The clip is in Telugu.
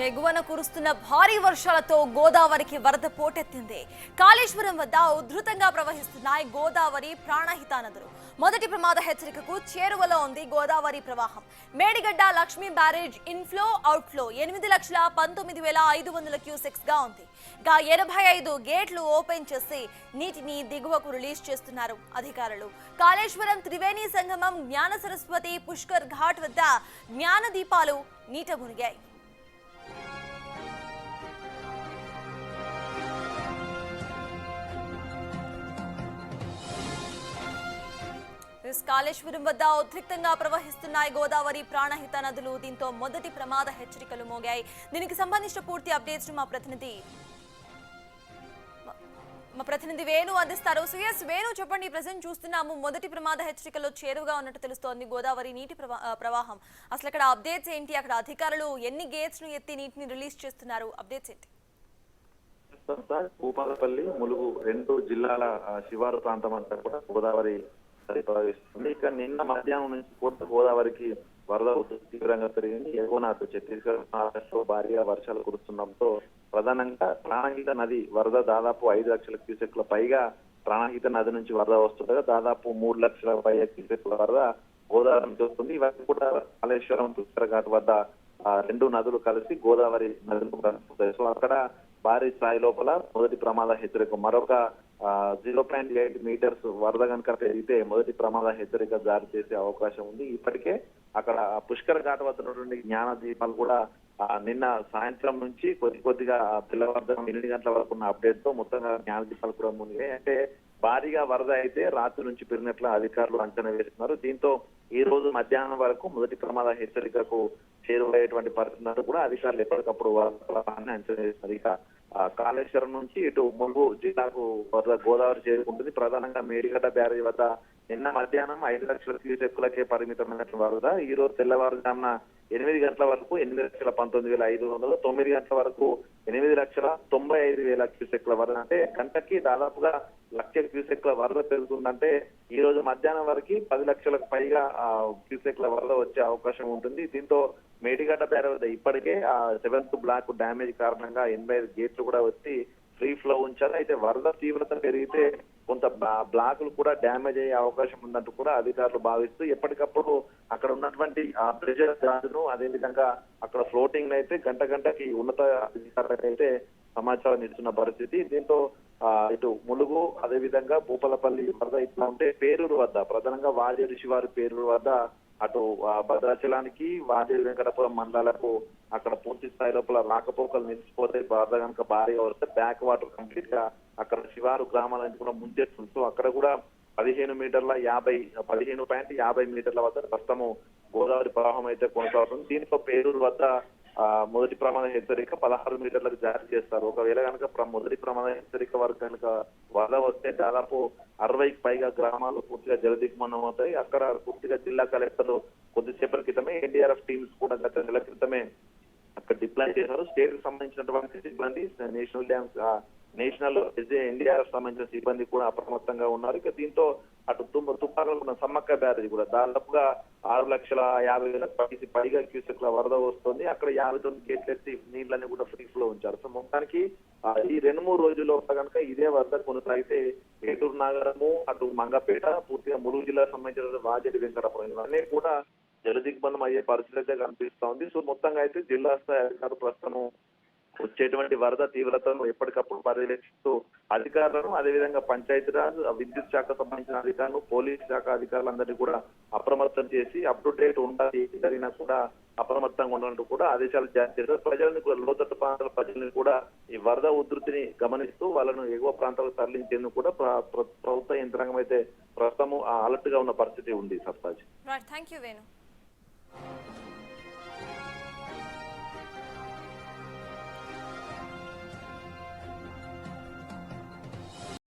ఎగువన కురుస్తున్న భారీ వర్షాలతో గోదావరికి వరద పోటెత్తింది. కాళేశ్వరం వద్ద ఉధృతంగా ప్రవహిస్తున్నాయి గోదావరి ప్రాణహిత నదులు. మొదటి ప్రమాద హెచ్చరికకు చేరువలో ఉంది గోదావరి ప్రవాహం. Medigadda Lakshmi barrage inflow outflow 8,19,500 cusecs గా ఉంది. 85 గేట్లు ఓపెన్ చేసి నీటిని దిగువకు రిలీజ్ చేస్తున్నారు అధికారులు. కాళేశ్వరం త్రివేణి సంగమం జ్ఞాన సరస్వతి పుష్కర్ ఘాట్ వద్ద జ్ఞాన దీపాలు నీట మునిగాయి. కాళేశ్వరం వద్ద ఉద్రిక్తంగా ప్రవహిస్తున్నాయి గోదావరి ప్రాణహిత నదులు. దీంతో మొదటి ప్రమాద హెచ్చరికలు మోగాయి. దీనికి సంబంధించిన పూర్తి అప్డేట్స్ మా ప్రతినిధి వేణు అందిస్తారు. సుయస్ వేణు, చెప్పండి. ప్రెసెంట్ చూస్తున్నాము మొదటి ప్రమాద హెచ్చరికలో చేరువగా ఉన్నట్టు తెలుస్తోంది గోదావరి నీటి ప్రవాహం. అసలు అక్కడ అప్డేట్స్ ఏంటి? అక్కడ అధికారులు ఎన్ని గేట్స్ ను ఎత్తి నీటిని రిలీజ్ చేస్తున్నారు? అప్డేట్స్ ఏంటి? భూపాలపల్లి, ములుగు రెండు జిల్లాల శివారు ప్రాంతం అంతా కూడా గోదావరి ప్రవహిస్తుంది. ఇక నిన్న మధ్యాహ్నం నుంచి కూడా గోదావరికి వరద తీవ్రంగా పెరిగింది. ఎగువన ఛత్తీస్గఢ్, మహారాష్ట్రలో భారీగా వర్షాలు కురుస్తుండటంతో ప్రధానంగా ప్రాణహిత నది వరద దాదాపు 5 లక్షల క్యూసెక్ల పైగా ప్రాణహిత నది నుంచి వరద వస్తుండగా దాదాపు 3 లక్షల పైగా క్యూసెక్ల వరద గోదావరి నుంచి వస్తుంది. ఇవన్నీ కూడా కాళేశ్వరం పుష్కర్ ఘాట్ వద్ద రెండు నదులు కలిసి గోదావరి నదులు కలుపుతాయి. సో అక్కడ భారీ స్థాయి లోపల మొదటి ప్రమాద హెచ్చరిక మరొక 0.8 మీటర్స్ వరద కనుక పెరిగితే మొదటి ప్రమాద హెచ్చరిక జారీ చేసే అవకాశం ఉంది. ఇప్పటికే అక్కడ పుష్కర్ ఘాట్ వద్ద ఉన్నటువంటి జ్ఞాన దీపాలు కూడా నిన్న సాయంత్రం నుంచి కొద్దిగా తెల్లవారుజాము 8 గంటల వరకు ఉన్న అప్డేట్ తో మొత్తంగా జ్ఞాన దీపాలు కూడా మునిగాయి. అంటే భారీగా వరద అయితే రాత్రి నుంచి పెరిగినట్లు అధికారులు అంచనా వేస్తున్నారు. దీంతో ఈ రోజు మధ్యాహ్నం వరకు మొదటి ప్రమాద హెచ్చరికకు చేరువయ్యేటువంటి పరిస్థితులు కూడా అధికారులు ఎప్పటికప్పుడు వరద అంచనా వేస్తున్నారు. ఇక కాళేశ్వరం నుంచి ఇటు ములుగు జిల్లాకు వరద గోదావరి చేరుకుంటుంది. ప్రధానంగా మేడిగడ్డ బ్యారేజ్ వద్ద నిన్న మధ్యాహ్నం 5 లక్షల క్యూసెక్కులకే పరిమితమైనటువంటి వరద ఈ రోజు తెల్లవారుజామున 8 గంటల వరకు 8,19,500, 9 గంటల వరకు 8,95,000 క్యూసెక్ల వరద. అంటే గంటకి దాదాపుగా 1,00,000 క్యూసెక్ల వరద పెరుగుతుందంటే ఈ రోజు మధ్యాహ్నం వరకు 10 లక్షలకు పైగా క్యూసెక్ల వరద వచ్చే అవకాశం ఉంటుంది. దీంతో మేడిగడ్డ బ్యారేజ్ వద్ద ఇప్పటికే 7th బ్లాక్ డ్యామేజ్ కారణంగా 85 గేట్లు కూడా వచ్చి ఫ్రీ ఫ్లో ఉంచారు. అయితే వరద తీవ్రత పెరిగితే కొంత బ్లాకులు కూడా డ్యామేజ్ అయ్యే అవకాశం ఉందంటూ కూడా అధికారులు భావిస్తూ ఎప్పటికప్పుడు అక్కడ ఉన్నటువంటి ప్రెషర్ గాజును అదేవిధంగా అక్కడ ఫ్లోటింగ్ అయితే గంటకి ఉన్నత అధికారులకు అయితే సమాచారం ఇస్తున్న పరిస్థితి. దీంతో ఇటు ములుగు అదేవిధంగా భూపాలపల్లి వరద ఇట్లా ఉంటే పేరూరు వద్ద ప్రధానంగా వాజేడు శివారు పేరూరు వద్ద అటు భద్రాచలానికి వాజేడు వెంకటపురం మండలాలకు అక్కడ పూర్తి స్థాయి లోపల రాకపోకలు నిలిచిపోతే వరద కనుక భారీగా వస్తే బ్యాక్ వాటర్ కంప్లీట్ గా అక్కడ శివారు గ్రామాలను కూడా ముంచెత్తుంది. సో అక్కడ కూడా 15.50 మీటర్ల వద్ద ప్రస్తుతము గోదావరి ప్రవాహం అయితే కొనసాగుతుంది. దీనితో పేరూరు వద్ద మొదటి ప్రమాద హెచ్చరిక 16 మీటర్లకు జారీ చేస్తారు. ఒకవేళ కనుక మొదటి ప్రమాద హెచ్చరిక వరకు కనుక వరద వస్తే దాదాపు 60కి పైగా గ్రామాలు పూర్తిగా జలదిగ్బంధం అవుతాయి. అక్కడ పూర్తిగా జిల్లా కలెక్టర్లు కొద్దిసేపటి క్రితమే ఎన్డీఆర్ఎఫ్ టీమ్స్ కూడా గత నెల క్రితమే అక్కడ డిప్లాయ్ చేశారు. స్టేట్ కి సంబంధించినటువంటి సిబ్బంది, నేషనల్ ఎన్డీఆర్ఎఫ్ సంబంధించిన సిబ్బంది కూడా అప్రమత్తంగా ఉన్నారు. ఇక దీంతో అటు తుపాకులు ఉన్న సమ్మక్క బ్యారేజ్ కూడా దాదాపుగా 6,50,000 పైగా క్యూసెక్ల వరద వస్తుంది. అక్కడ 59 గేట్లు ఎత్తి నీళ్ళని కూడా ఫ్రీ ఫ్లో ఉంచారు. సో మొత్తానికి ఈ 2-3 రోజుల్లో కనుక ఇదే వరద కొనసాగితే ఏటూరు నగరము అటు మంగపేట పూర్తిగా ములుగు జిల్లాకు సంబంధించిన వాజేడు వెంకటపురం ఇవన్నీ కూడా జలదిగ్బంధం అయ్యే పరిస్థితి అయితే కనిపిస్తా ఉంది. సో మొత్తంగా అయితే జిల్లా స్థాయి అధికారులు ప్రస్తుతం వచ్చేటువంటి వరద తీవ్రతను ఎప్పటికప్పుడు పర్యవేక్షిస్తూ అధికారులను అదేవిధంగా పంచాయతీరాజ్, విద్యుత్ శాఖ సంబంధించిన అధికారులు, పోలీస్ శాఖ అధికారులందరినీ కూడా అప్రమత్తం చేసి అప్ టు డేట్ ఉండాలి, జరిగినా కూడా అప్రమత్తంగా ఉండాలంటూ కూడా ఆదేశాలు జారీ చేశారు. ప్రజలను కూడా లోతట్టు ప్రాంతాల ప్రజలను కూడా ఈ వరద ఉధృతిని గమనిస్తూ వాళ్ళను ఎగువ ప్రాంతాలకు తరలించేందుకు కూడా ప్రభుత్వ యంత్రాంగం అయితే ప్రస్తుతం అలర్ట్ గా ఉన్న పరిస్థితి ఉంది. సర్తాజ్. Thank you Venu.